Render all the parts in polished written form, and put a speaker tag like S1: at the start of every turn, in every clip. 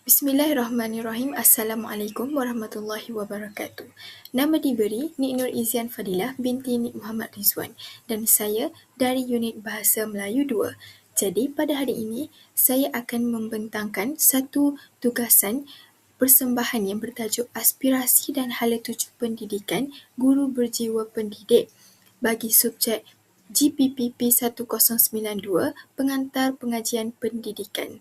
S1: Bismillahirrahmanirrahim. Assalamualaikum warahmatullahi wabarakatuh. Nama diberi Nik Nur Izian Fadilah binti Nik Muhammad Rizwan dan saya dari unit Bahasa Melayu 2. Jadi pada hari ini saya akan membentangkan satu tugasan persembahan yang bertajuk Aspirasi dan Hala Tuju Pendidikan Guru Berjiwa Pendidik bagi subjek GPPP 1092 Pengantar Pengajian Pendidikan.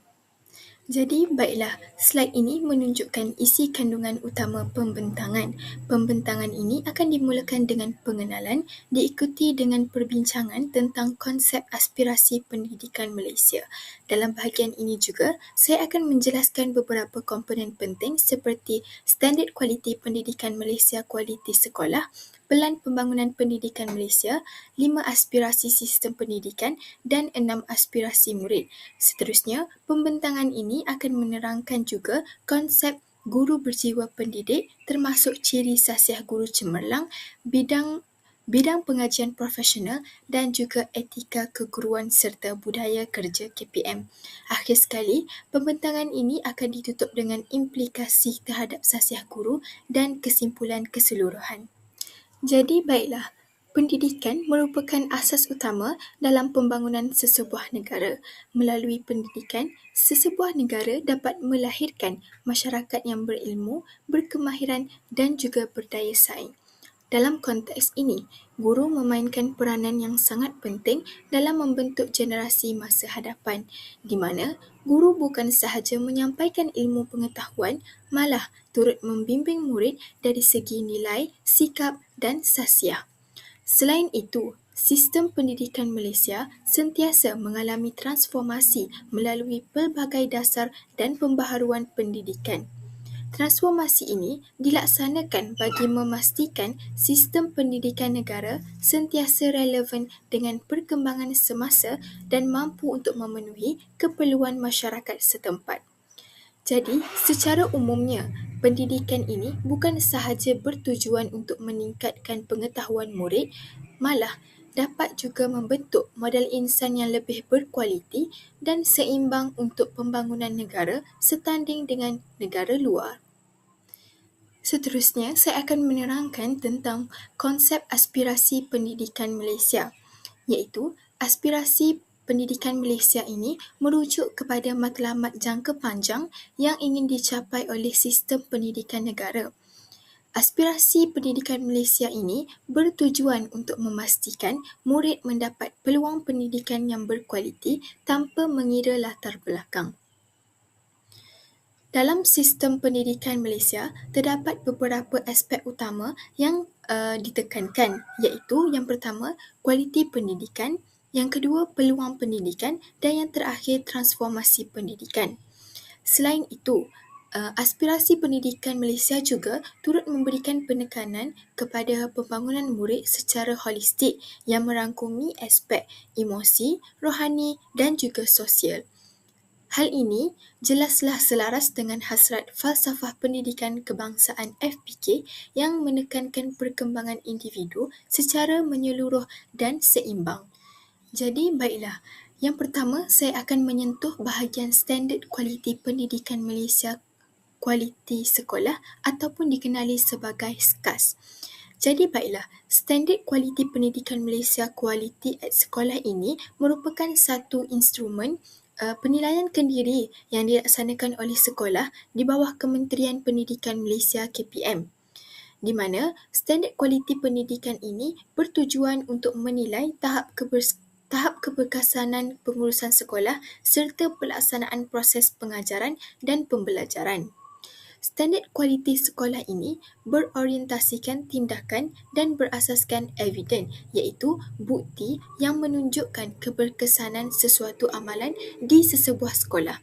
S1: Jadi, baiklah, slide ini menunjukkan isi kandungan utama pembentangan. Pembentangan ini akan dimulakan dengan pengenalan, diikuti dengan perbincangan tentang konsep aspirasi pendidikan Malaysia. Dalam bahagian ini juga, saya akan menjelaskan beberapa komponen penting seperti Standard Kualiti Pendidikan Malaysia Kualiti Sekolah, Pelan Pembangunan Pendidikan Malaysia, 5 aspirasi sistem pendidikan dan 6 aspirasi murid. Seterusnya, pembentangan ini akan menerangkan juga konsep guru berjiwa pendidik termasuk ciri sasiah guru cemerlang, bidang pengajian profesional dan juga etika keguruan serta budaya kerja KPM. Akhir sekali, pembentangan ini akan ditutup dengan implikasi terhadap sasiah guru dan kesimpulan keseluruhan. Jadi baiklah, pendidikan merupakan asas utama dalam pembangunan sesebuah negara. Melalui pendidikan, sesebuah negara dapat melahirkan masyarakat yang berilmu, berkemahiran dan juga berdaya saing. Dalam konteks ini, guru memainkan peranan yang sangat penting dalam membentuk generasi masa hadapan, di mana guru bukan sahaja menyampaikan ilmu pengetahuan, malah turut membimbing murid dari segi nilai, sikap dan sasiah. Selain itu, sistem pendidikan Malaysia sentiasa mengalami transformasi melalui pelbagai dasar dan pembaharuan pendidikan. Transformasi ini dilaksanakan bagi memastikan sistem pendidikan negara sentiasa relevan dengan perkembangan semasa dan mampu untuk memenuhi keperluan masyarakat setempat. Jadi, secara umumnya, pendidikan ini bukan sahaja bertujuan untuk meningkatkan pengetahuan murid, malah dapat juga membentuk model insan yang lebih berkualiti dan seimbang untuk pembangunan negara setanding dengan negara luar. Seterusnya, saya akan menerangkan tentang konsep aspirasi pendidikan Malaysia, iaitu aspirasi pendidikan Malaysia ini merujuk kepada matlamat jangka panjang yang ingin dicapai oleh sistem pendidikan negara. Aspirasi pendidikan Malaysia ini bertujuan untuk memastikan murid mendapat peluang pendidikan yang berkualiti tanpa mengira latar belakang. Dalam sistem pendidikan Malaysia, terdapat beberapa aspek utama yang ditekankan, iaitu yang pertama, kualiti pendidikan, yang kedua, peluang pendidikan dan yang terakhir, transformasi pendidikan. Selain itu, aspirasi pendidikan Malaysia juga turut memberikan penekanan kepada pembangunan murid secara holistik yang merangkumi aspek emosi, rohani dan juga sosial. Hal ini jelaslah selaras dengan hasrat falsafah pendidikan kebangsaan FPK yang menekankan perkembangan individu secara menyeluruh dan seimbang. Jadi baiklah, yang pertama saya akan menyentuh bahagian Standard Kualiti Pendidikan Malaysia Kualiti Sekolah ataupun dikenali sebagai SKAS. Jadi baiklah, Standard Kualiti Pendidikan Malaysia Kualiti at Sekolah ini merupakan satu instrumen penilaian kendiri yang dilaksanakan oleh sekolah di bawah Kementerian Pendidikan Malaysia KPM, di mana standard kualiti pendidikan ini bertujuan untuk menilai tahap keberkesanan pengurusan sekolah serta pelaksanaan proses pengajaran dan pembelajaran. Standard kualiti sekolah ini berorientasikan tindakan dan berasaskan eviden, iaitu bukti yang menunjukkan keberkesanan sesuatu amalan di sesebuah sekolah.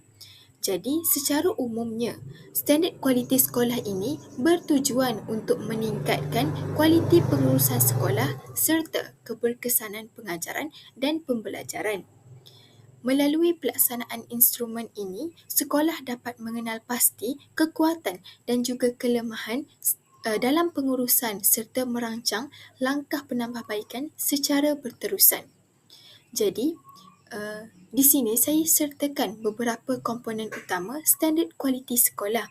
S1: Jadi, secara umumnya, standard kualiti sekolah ini bertujuan untuk meningkatkan kualiti pengurusan sekolah serta keberkesanan pengajaran dan pembelajaran. Melalui pelaksanaan instrumen ini, sekolah dapat mengenal pasti kekuatan dan juga kelemahan dalam pengurusan serta merancang langkah penambahbaikan secara berterusan. Jadi, Di sini saya sertakan beberapa komponen utama standard kualiti sekolah,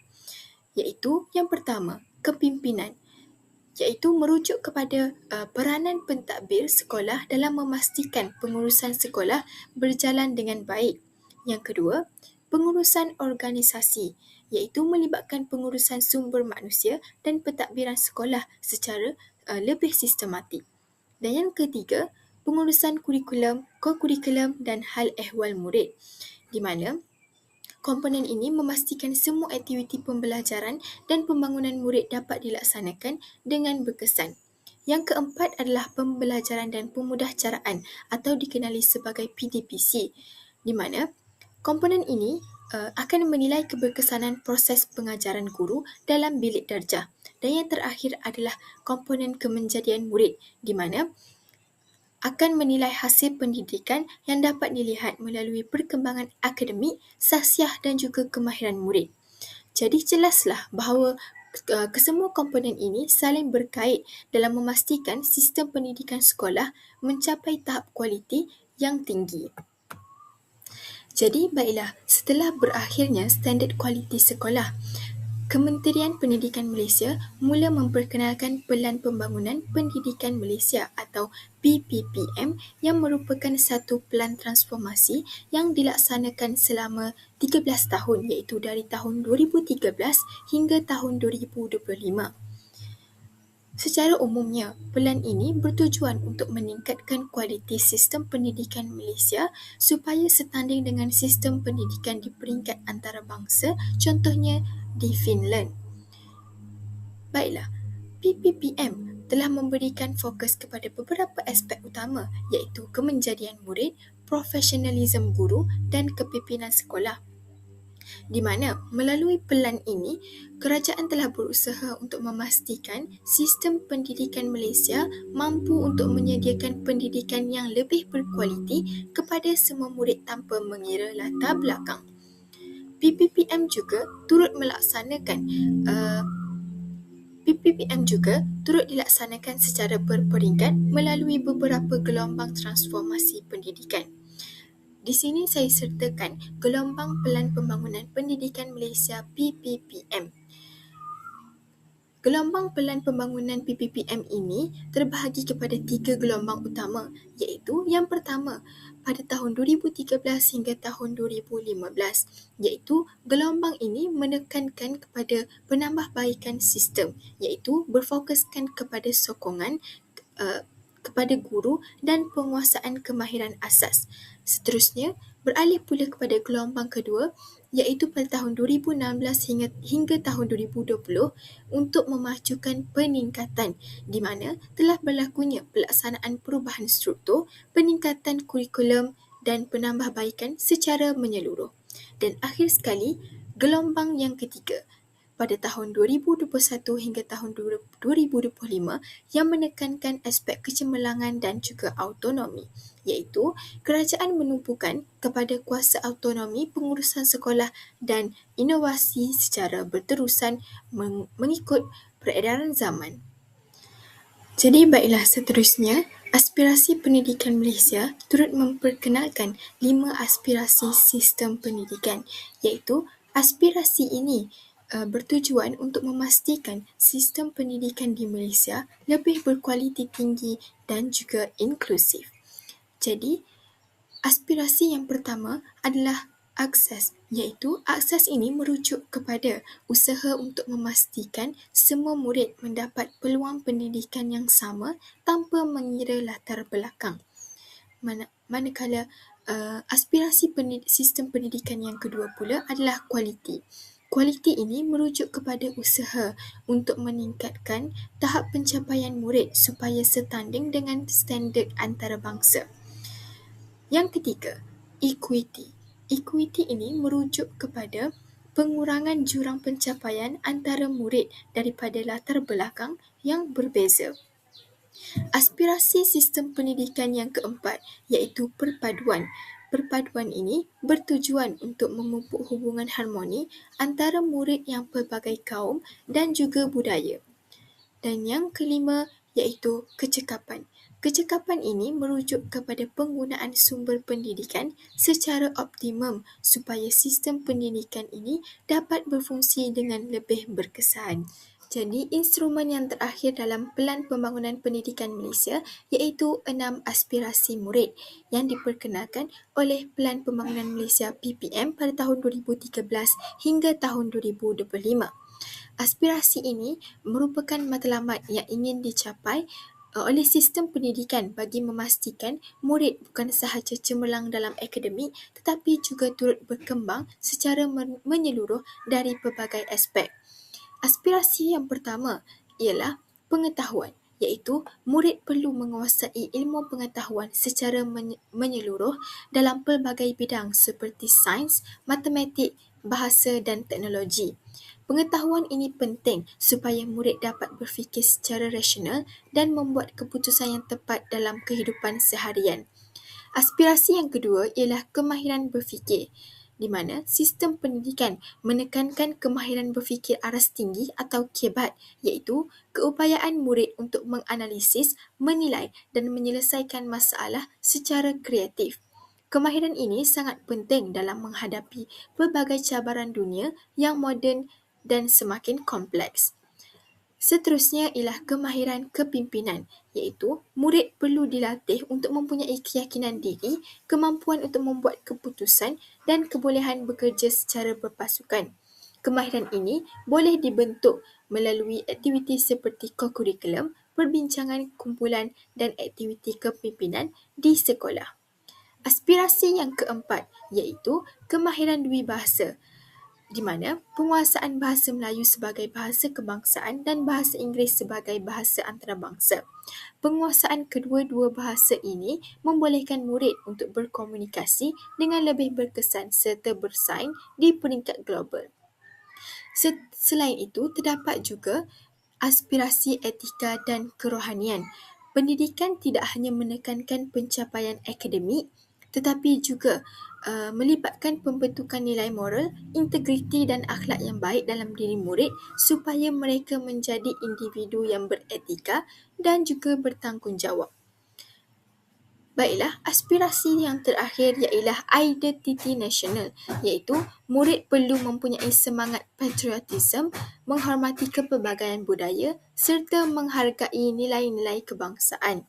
S1: iaitu yang pertama, kepimpinan, iaitu merujuk kepada peranan pentadbir sekolah dalam memastikan pengurusan sekolah berjalan dengan baik. Yang kedua, pengurusan organisasi, iaitu melibatkan pengurusan sumber manusia dan pentadbiran sekolah secara lebih sistematik. Dan yang ketiga, pengurusan kurikulum, ko-kurikulum dan hal ehwal murid, di mana komponen ini memastikan semua aktiviti pembelajaran dan pembangunan murid dapat dilaksanakan dengan berkesan. Yang keempat adalah pembelajaran dan pemudahcaraan atau dikenali sebagai PDPC, di mana komponen ini akan menilai keberkesanan proses pengajaran guru dalam bilik darjah. Dan yang terakhir adalah komponen kemenjadian murid, di mana akan menilai hasil pendidikan yang dapat dilihat melalui perkembangan akademik, sahsiah dan juga kemahiran murid. Jadi jelaslah bahawa kesemua komponen ini saling berkait dalam memastikan sistem pendidikan sekolah mencapai tahap kualiti yang tinggi. Jadi baiklah, setelah berakhirnya standard kualiti sekolah, Kementerian Pendidikan Malaysia mula memperkenalkan Pelan Pembangunan Pendidikan Malaysia atau PPPM yang merupakan satu pelan transformasi yang dilaksanakan selama 13 tahun, iaitu dari tahun 2013 hingga tahun 2025. Secara umumnya, pelan ini bertujuan untuk meningkatkan kualiti sistem pendidikan Malaysia supaya setanding dengan sistem pendidikan di peringkat antarabangsa, contohnya di Finland. Baiklah, PPPM telah memberikan fokus kepada beberapa aspek utama, iaitu kemenjadian murid, profesionalisme guru dan kepimpinan sekolah. Di mana melalui pelan ini, kerajaan telah berusaha untuk memastikan sistem pendidikan Malaysia mampu untuk menyediakan pendidikan yang lebih berkualiti kepada semua murid tanpa mengira latar belakang. PPPM juga turut dilaksanakan secara berperingkat melalui beberapa gelombang transformasi pendidikan. Di sini saya sertakan Gelombang Pelan Pembangunan Pendidikan Malaysia PPPM. Gelombang Pelan Pembangunan PPPM ini terbahagi kepada 3 gelombang utama, iaitu yang pertama pada tahun 2013 hingga tahun 2015, iaitu gelombang ini menekankan kepada penambahbaikan sistem, iaitu berfokuskan kepada sokongan kepada guru dan penguasaan kemahiran asas. Seterusnya, beralih pula kepada gelombang kedua, iaitu pada tahun 2016 hingga tahun 2020 untuk memajukan peningkatan, di mana telah berlakunya pelaksanaan perubahan struktur, peningkatan kurikulum dan penambahbaikan secara menyeluruh. Dan akhir sekali, gelombang yang ketiga, pada tahun 2021 hingga tahun 2025 yang menekankan aspek kecemerlangan dan juga autonomi, iaitu kerajaan menumpukan kepada kuasa autonomi pengurusan sekolah dan inovasi secara berterusan mengikut peredaran zaman. Jadi baiklah, seterusnya, aspirasi pendidikan Malaysia turut memperkenalkan 5 aspirasi sistem pendidikan, iaitu aspirasi ini bertujuan untuk memastikan sistem pendidikan di Malaysia lebih berkualiti tinggi dan juga inklusif. Jadi, aspirasi yang pertama adalah akses, iaitu akses ini merujuk kepada usaha untuk memastikan semua murid mendapat peluang pendidikan yang sama tanpa mengira latar belakang. Manakala aspirasi sistem pendidikan yang kedua pula adalah kualiti. Kualiti ini merujuk kepada usaha untuk meningkatkan tahap pencapaian murid supaya setanding dengan standard antarabangsa. Yang ketiga, equity. Equity ini merujuk kepada pengurangan jurang pencapaian antara murid daripada latar belakang yang berbeza. Aspirasi sistem pendidikan yang keempat, iaitu perpaduan. Perpaduan ini bertujuan untuk memupuk hubungan harmoni antara murid yang pelbagai kaum dan juga budaya. Dan yang kelima, iaitu kecekapan. Kecekapan ini merujuk kepada penggunaan sumber pendidikan secara optimum supaya sistem pendidikan ini dapat berfungsi dengan lebih berkesan. Jadi, instrumen yang terakhir dalam Pelan Pembangunan Pendidikan Malaysia iaitu 6 aspirasi murid yang diperkenalkan oleh Pelan Pembangunan Malaysia PPM pada tahun 2013 hingga tahun 2025. Aspirasi ini merupakan matlamat yang ingin dicapai oleh sistem pendidikan bagi memastikan murid bukan sahaja cemerlang dalam akademik tetapi juga turut berkembang secara menyeluruh dari pelbagai aspek. Aspirasi yang pertama ialah pengetahuan, iaitu murid perlu menguasai ilmu pengetahuan secara menyeluruh dalam pelbagai bidang seperti sains, matematik, bahasa dan teknologi. Pengetahuan ini penting supaya murid dapat berfikir secara rasional dan membuat keputusan yang tepat dalam kehidupan seharian. Aspirasi yang kedua ialah kemahiran berfikir, di mana sistem pendidikan menekankan kemahiran berfikir aras tinggi atau KEBAT, iaitu keupayaan murid untuk menganalisis, menilai dan menyelesaikan masalah secara kreatif. Kemahiran ini sangat penting dalam menghadapi pelbagai cabaran dunia yang moden dan semakin kompleks. Seterusnya ialah kemahiran kepimpinan, iaitu murid perlu dilatih untuk mempunyai keyakinan diri, kemampuan untuk membuat keputusan dan kebolehan bekerja secara berpasukan. Kemahiran ini boleh dibentuk melalui aktiviti seperti kokurikulum, perbincangan kumpulan dan aktiviti kepimpinan di sekolah. Aspirasi yang keempat iaitu kemahiran dwibahasa, di mana penguasaan bahasa Melayu sebagai bahasa kebangsaan dan bahasa Inggeris sebagai bahasa antarabangsa. Penguasaan kedua-dua bahasa ini membolehkan murid untuk berkomunikasi dengan lebih berkesan serta bersaing di peringkat global. Selain itu, terdapat juga aspirasi etika dan kerohanian. Pendidikan tidak hanya menekankan pencapaian akademik tetapi juga melibatkan pembentukan nilai moral, integriti dan akhlak yang baik dalam diri murid supaya mereka menjadi individu yang beretika dan juga bertanggungjawab. Baiklah, aspirasi yang terakhir ialah identiti nasional, iaitu murid perlu mempunyai semangat patriotisme, menghormati kepelbagaian budaya serta menghargai nilai-nilai kebangsaan.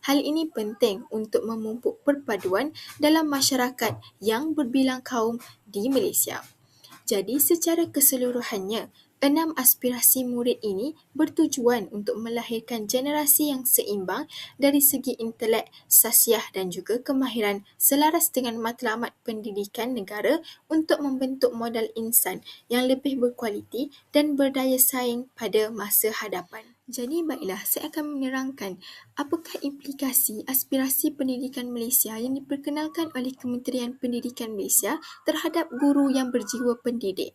S1: Hal ini penting untuk memupuk perpaduan dalam masyarakat yang berbilang kaum di Malaysia. Jadi secara keseluruhannya, 6 aspirasi murid ini bertujuan untuk melahirkan generasi yang seimbang dari segi intelek, sasiah dan juga kemahiran selaras dengan matlamat pendidikan negara untuk membentuk modal insan yang lebih berkualiti dan berdaya saing pada masa hadapan. Jadi baiklah, saya akan menerangkan apakah implikasi aspirasi pendidikan Malaysia yang diperkenalkan oleh Kementerian Pendidikan Malaysia terhadap guru yang berjiwa pendidik.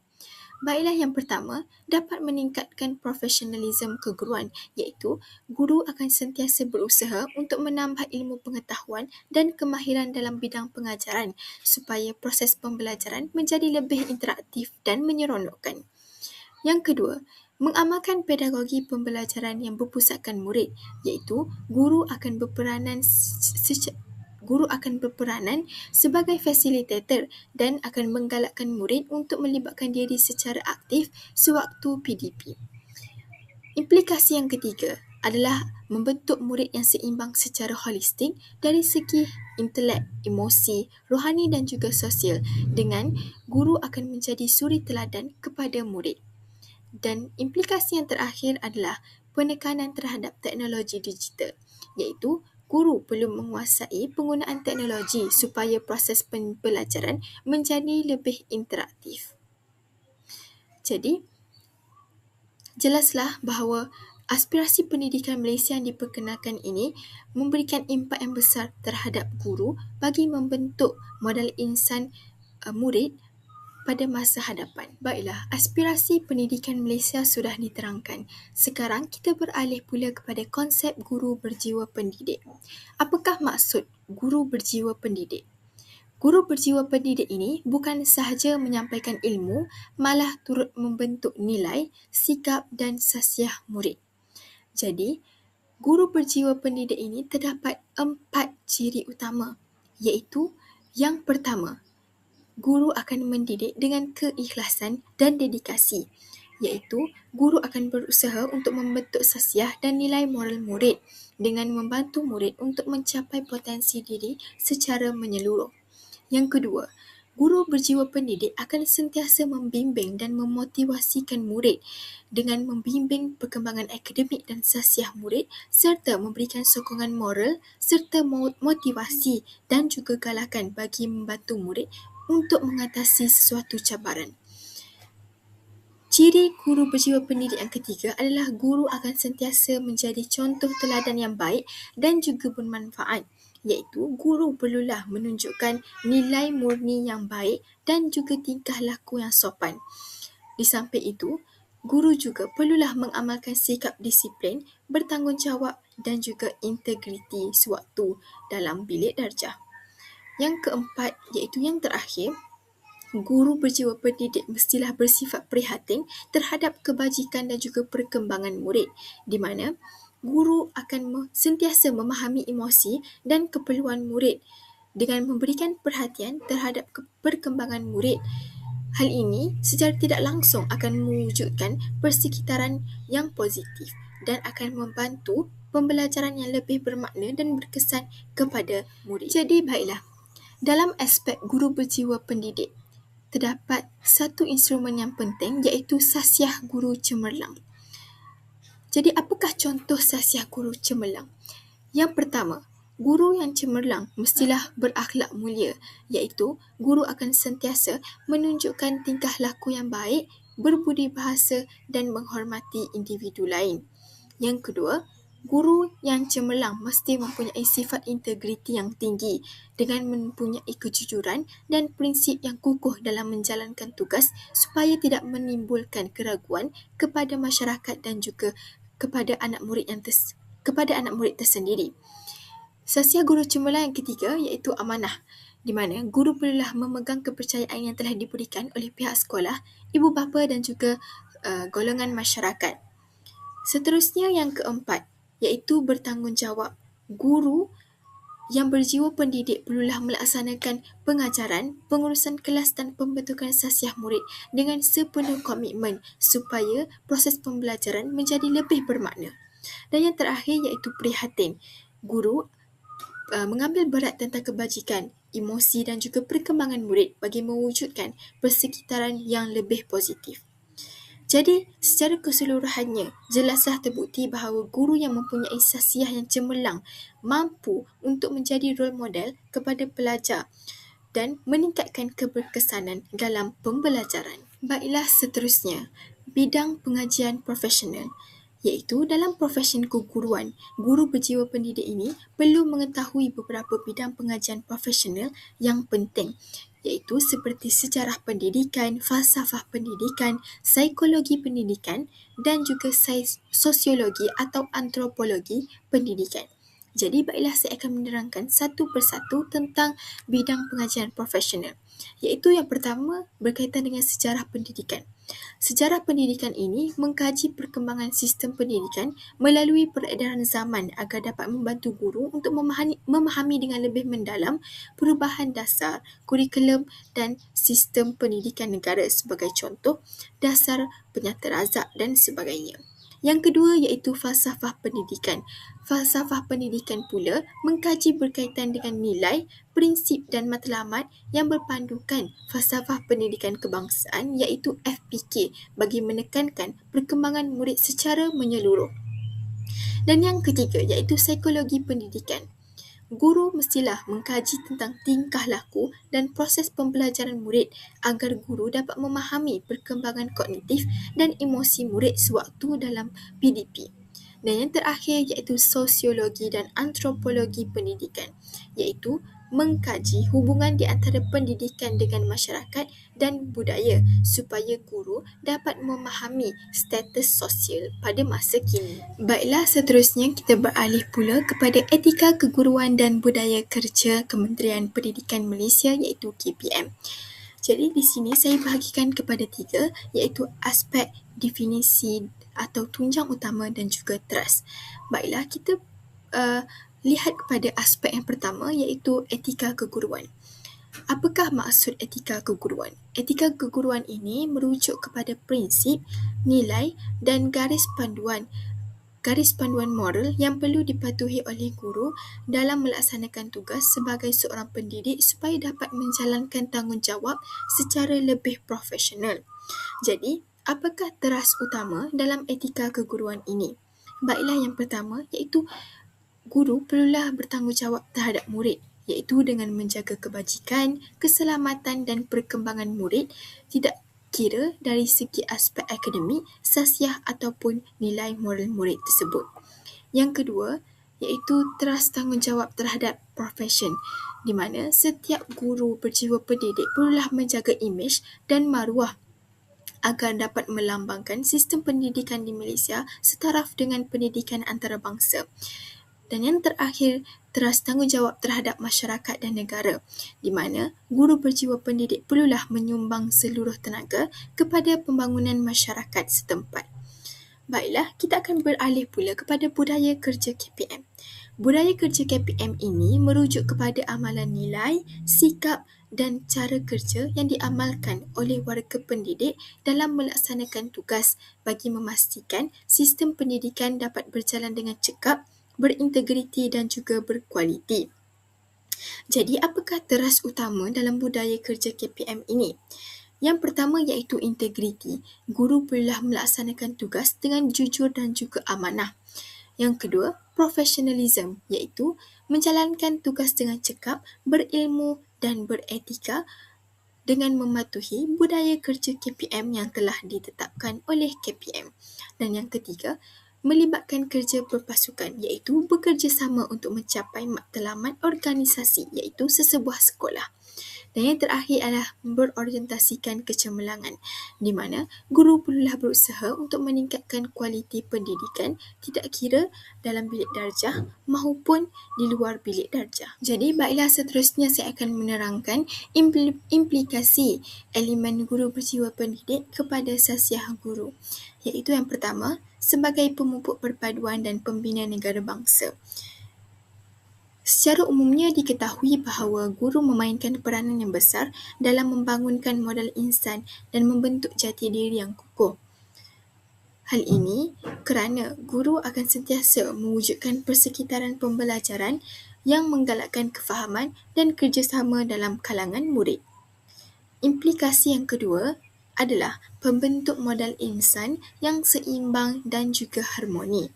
S1: Baiklah, yang pertama, dapat meningkatkan profesionalisme keguruan, iaitu guru akan sentiasa berusaha untuk menambah ilmu pengetahuan dan kemahiran dalam bidang pengajaran supaya proses pembelajaran menjadi lebih interaktif dan menyeronokkan. Yang kedua, mengamalkan pedagogi pembelajaran yang berpusatkan murid, iaitu guru akan berperanan sebagai fasilitator dan akan menggalakkan murid untuk melibatkan diri secara aktif sewaktu PDP. Implikasi yang ketiga adalah membentuk murid yang seimbang secara holistik dari segi intelek, emosi, rohani dan juga sosial, dengan guru akan menjadi suri teladan kepada murid. Dan implikasi yang terakhir adalah penekanan terhadap teknologi digital, iaitu guru perlu menguasai penggunaan teknologi supaya proses pembelajaran menjadi lebih interaktif. Jadi, jelaslah bahawa aspirasi pendidikan Malaysia yang diperkenalkan ini memberikan impak yang besar terhadap guru bagi membentuk modal insan murid pada masa hadapan. Baiklah, aspirasi pendidikan Malaysia sudah diterangkan. Sekarang kita beralih pula kepada konsep guru berjiwa pendidik. Apakah maksud guru berjiwa pendidik? Guru berjiwa pendidik ini bukan sahaja menyampaikan ilmu, malah turut membentuk nilai, sikap dan sasiah murid. Jadi, Guru berjiwa pendidik ini terdapat 4 ciri utama, iaitu yang pertama, guru akan mendidik dengan keikhlasan dan dedikasi, iaitu guru akan berusaha untuk membentuk khasiat dan nilai moral murid dengan membantu murid untuk mencapai potensi diri secara menyeluruh. Yang kedua, guru berjiwa pendidik akan sentiasa membimbing dan memotivasikan murid dengan membimbing perkembangan akademik dan khasiat murid serta memberikan sokongan moral serta motivasi dan juga galakan bagi membantu murid untuk mengatasi sesuatu cabaran. Ciri guru berjiwa pendidik yang ketiga adalah guru akan sentiasa menjadi contoh teladan yang baik dan juga bermanfaat, iaitu guru perlulah menunjukkan nilai murni yang baik dan juga tingkah laku yang sopan. Di samping itu, guru juga perlulah mengamalkan sikap disiplin, bertanggungjawab dan juga integriti sewaktu dalam bilik darjah. Yang keempat, iaitu yang terakhir, guru berjiwa pendidik mestilah bersifat prihatin terhadap kebajikan dan juga perkembangan murid, di mana guru akan sentiasa memahami emosi dan keperluan murid dengan memberikan perhatian terhadap perkembangan murid. Hal ini secara tidak langsung akan mewujudkan persekitaran yang positif dan akan membantu pembelajaran yang lebih bermakna dan berkesan kepada murid. Jadi baiklah, dalam aspek guru berjiwa pendidik, terdapat satu instrumen yang penting iaitu khasiat guru cemerlang. Jadi apakah contoh khasiat guru cemerlang? Yang pertama, guru yang cemerlang mestilah berakhlak mulia, iaitu guru akan sentiasa menunjukkan tingkah laku yang baik, berbudi bahasa dan menghormati individu lain. Yang kedua, guru yang cemerlang mesti mempunyai sifat integriti yang tinggi dengan mempunyai kejujuran dan prinsip yang kukuh dalam menjalankan tugas supaya tidak menimbulkan keraguan kepada masyarakat dan juga kepada anak murid tersendiri. Khasiat guru cemerlang yang ketiga iaitu amanah, di mana guru perlulah memegang kepercayaan yang telah diberikan oleh pihak sekolah, ibu bapa dan juga golongan masyarakat. Seterusnya yang keempat, iaitu bertanggungjawab. Guru yang berjiwa pendidik perlulah melaksanakan pengajaran, pengurusan kelas dan pembentukan khasiat murid dengan sepenuh komitmen supaya proses pembelajaran menjadi lebih bermakna. Dan yang terakhir iaitu prihatin. Guru mengambil berat tentang kebajikan, emosi dan juga perkembangan murid bagi mewujudkan persekitaran yang lebih positif. Jadi, secara keseluruhannya, jelaslah terbukti bahawa guru yang mempunyai khasiat yang cemerlang mampu untuk menjadi role model kepada pelajar dan meningkatkan keberkesanan dalam pembelajaran. Baiklah seterusnya, bidang pengajian profesional. Iaitu dalam profesion keguruan, guru berjiwa pendidik ini perlu mengetahui beberapa bidang pengajian profesional yang penting, iaitu seperti sejarah pendidikan, falsafah pendidikan, psikologi pendidikan dan juga sosiologi atau antropologi pendidikan. Jadi baiklah saya akan menerangkan satu persatu tentang bidang pengajian profesional, iaitu yang pertama berkaitan dengan sejarah pendidikan. Sejarah pendidikan ini mengkaji perkembangan sistem pendidikan melalui peredaran zaman agar dapat membantu guru untuk memahami dengan lebih mendalam perubahan dasar, kurikulum dan sistem pendidikan negara sebagai contoh, dasar penyata razak dan sebagainya. Yang kedua iaitu falsafah pendidikan. Falsafah pendidikan pula mengkaji berkaitan dengan nilai, prinsip dan matlamat yang berpandukan falsafah pendidikan kebangsaan iaitu FPK bagi menekankan perkembangan murid secara menyeluruh. Dan yang ketiga iaitu psikologi pendidikan. Guru mestilah mengkaji tentang tingkah laku dan proses pembelajaran murid agar guru dapat memahami perkembangan kognitif dan emosi murid sewaktu dalam PDP. Dan yang terakhir iaitu sosiologi dan antropologi pendidikan, iaitu mengkaji hubungan di antara pendidikan dengan masyarakat dan budaya supaya guru dapat memahami status sosial pada masa kini. Baiklah, seterusnya kita beralih pula kepada etika keguruan dan budaya kerja Kementerian Pendidikan Malaysia iaitu KPM. Jadi di sini saya bahagikan kepada 3 iaitu aspek definisi atau tunjang utama dan juga teras. Baiklah, kita lihat kepada aspek yang pertama, iaitu etika keguruan. Apakah maksud etika keguruan? Etika keguruan ini merujuk kepada prinsip, nilai dan garis panduan moral yang perlu dipatuhi oleh guru dalam melaksanakan tugas sebagai seorang pendidik supaya dapat menjalankan tanggungjawab secara lebih profesional. Jadi, apakah teras utama dalam etika keguruan ini? Baiklah, yang pertama iaitu guru perlulah bertanggungjawab terhadap murid, iaitu dengan menjaga kebajikan, keselamatan dan perkembangan murid, tidak kira dari segi aspek akademik, sasiah ataupun nilai moral murid tersebut. Yang kedua, iaitu teras tanggungjawab terhadap profesion, di mana setiap guru berjiwa pendidik perlulah menjaga imej dan maruah agar dapat melambangkan sistem pendidikan di Malaysia setaraf dengan pendidikan antarabangsa. Dan yang terakhir, teras tanggungjawab terhadap masyarakat dan negara, di mana guru berjiwa pendidik perlulah menyumbang seluruh tenaga kepada pembangunan masyarakat setempat. Baiklah, kita akan beralih pula kepada budaya kerja KPM. Budaya kerja KPM ini merujuk kepada amalan nilai, sikap dan cara kerja yang diamalkan oleh warga pendidik dalam melaksanakan tugas bagi memastikan sistem pendidikan dapat berjalan dengan cekap, berintegriti dan juga berkualiti. Jadi, apakah teras utama dalam budaya kerja KPM ini? Yang pertama iaitu integriti. Guru perlulah melaksanakan tugas dengan jujur dan juga amanah. Yang kedua, professionalism, iaitu menjalankan tugas dengan cekap, berilmu dan beretika dengan mematuhi budaya kerja KPM yang telah ditetapkan oleh KPM. Dan yang ketiga, melibatkan kerja berpasukan, iaitu bekerjasama untuk mencapai matlamat organisasi, iaitu sesebuah sekolah. Dan yang terakhir adalah berorientasikan kecemerlangan, di mana guru perlulah berusaha untuk meningkatkan kualiti pendidikan, tidak kira dalam bilik darjah maupun di luar bilik darjah. Jadi, baiklah, seterusnya saya akan menerangkan implikasi elemen guru berjiwa pendidik kepada sasiah guru, iaitu yang pertama, sebagai pemupuk perpaduan dan pembina negara bangsa. Secara umumnya diketahui bahawa guru memainkan peranan yang besar dalam membangunkan modal insan dan membentuk jati diri yang kukuh. Hal ini kerana guru akan sentiasa mewujudkan persekitaran pembelajaran yang menggalakkan kefahaman dan kerjasama dalam kalangan murid. Implikasi yang kedua adalah pembentuk modal insan yang seimbang dan juga harmoni.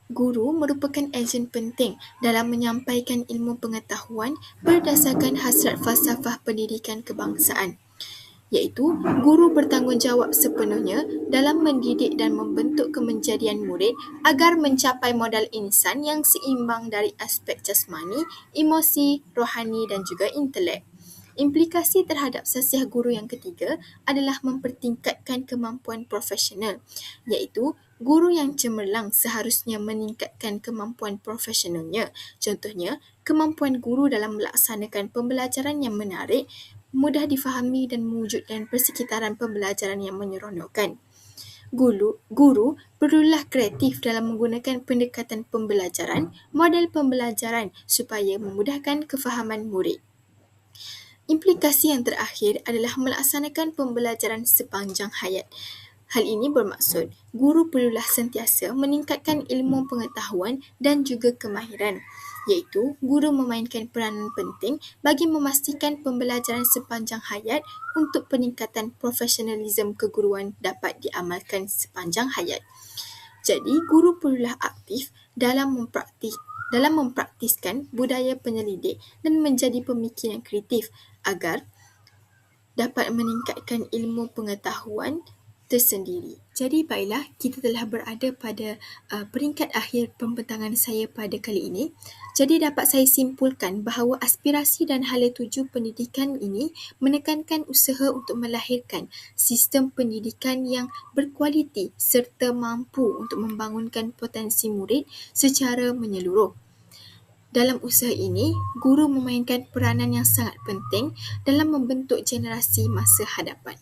S1: Guru merupakan ejen penting dalam menyampaikan ilmu pengetahuan berdasarkan hasrat falsafah pendidikan kebangsaan, iaitu guru bertanggungjawab sepenuhnya dalam mendidik dan membentuk kemenjadian murid agar mencapai modal insan yang seimbang dari aspek jasmani, emosi, rohani dan juga intelek. Implikasi terhadap sasiah guru yang ketiga adalah mempertingkatkan kemampuan profesional, iaitu guru yang cemerlang seharusnya meningkatkan kemampuan profesionalnya. Contohnya, kemampuan guru dalam melaksanakan pembelajaran yang menarik, mudah difahami dan mewujudkan persekitaran pembelajaran yang menyeronokkan. Guru perlulah kreatif dalam menggunakan pendekatan pembelajaran, model pembelajaran supaya memudahkan kefahaman murid. Implikasi yang terakhir adalah melaksanakan pembelajaran sepanjang hayat. Hal ini bermaksud guru perlulah sentiasa meningkatkan ilmu pengetahuan dan juga kemahiran, iaitu guru memainkan peranan penting bagi memastikan pembelajaran sepanjang hayat untuk peningkatan profesionalisme keguruan dapat diamalkan sepanjang hayat. Jadi, guru perlulah aktif dalam mempraktiskan budaya penyelidik dan menjadi pemikir yang kreatif agar dapat meningkatkan ilmu pengetahuan tersendiri. Jadi, baiklah, kita telah berada pada peringkat akhir pembentangan saya pada kali ini. Jadi, dapat saya simpulkan bahawa aspirasi dan hala tuju pendidikan ini menekankan usaha untuk melahirkan sistem pendidikan yang berkualiti serta mampu untuk membangunkan potensi murid secara menyeluruh. Dalam usaha ini, guru memainkan peranan yang sangat penting dalam membentuk generasi masa hadapan.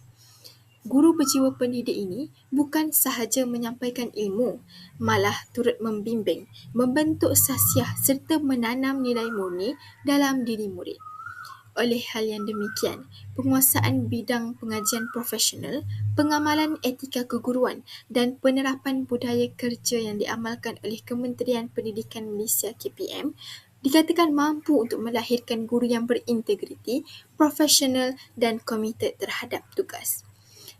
S1: Guru berjiwa pendidik ini bukan sahaja menyampaikan ilmu, malah turut membimbing, membentuk sasiah serta menanam nilai murni dalam diri murid. Oleh hal yang demikian, penguasaan bidang pengajian profesional, pengamalan etika keguruan dan penerapan budaya kerja yang diamalkan oleh Kementerian Pendidikan Malaysia KPM dikatakan mampu untuk melahirkan guru yang berintegriti, profesional dan komited terhadap tugas.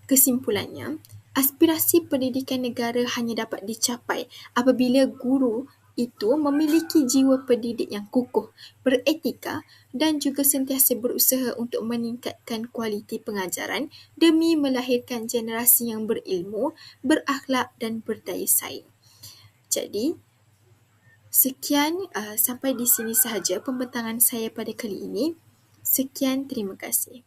S1: Kesimpulannya, aspirasi pendidikan negara hanya dapat dicapai apabila guru itu memiliki jiwa pendidik yang kukuh, beretika dan juga sentiasa berusaha untuk meningkatkan kualiti pengajaran demi melahirkan generasi yang berilmu, berakhlak dan berdaya saing. Jadi, sekian sampai di sini sahaja pembentangan saya pada kali ini. Sekian, terima kasih.